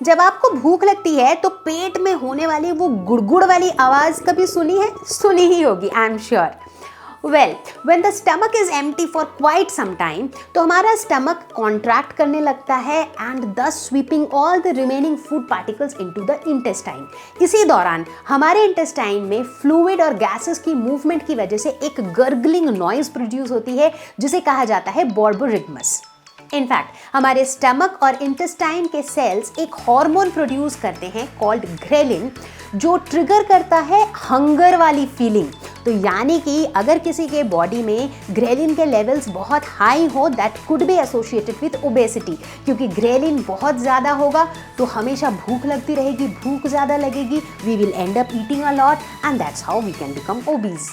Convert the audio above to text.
जब आपको भूख लगती है तो पेट में होने वाली वो गुड़गुड़ वाली आवाज़ कभी सुनी है? सुनी ही होगी, I am sure. Well, when the stomach is empty for quite some time, तो हमारा स्टमक कॉन्ट्रैक्ट करने लगता है and thus sweeping all the remaining food particles into the intestine. इसी दौरान हमारे इंटेस्टाइन में फ्लूइड और गैसेस की मूवमेंट की वजह से एक गर्गलिंग नॉइज प्रोड्यूस होती है जिसे कहा जाता है बोर्बोरिग्मस। इनफैक्ट हमारे स्टमक और इंटेस्टाइन के सेल्स एक हार्मोन प्रोड्यूस करते हैं कॉल्ड ग्रेलिन, जो ट्रिगर करता है हंगर वाली फीलिंग। तो यानी कि अगर किसी के बॉडी में ग्रेलिन के लेवल्स बहुत हाई हो, that could be associated with obesity, क्योंकि ग्रेलिन बहुत ज़्यादा होगा तो हमेशा भूख लगती रहेगी, भूख ज़्यादा लगेगी, we will end up eating a lot and that's how we can become obese.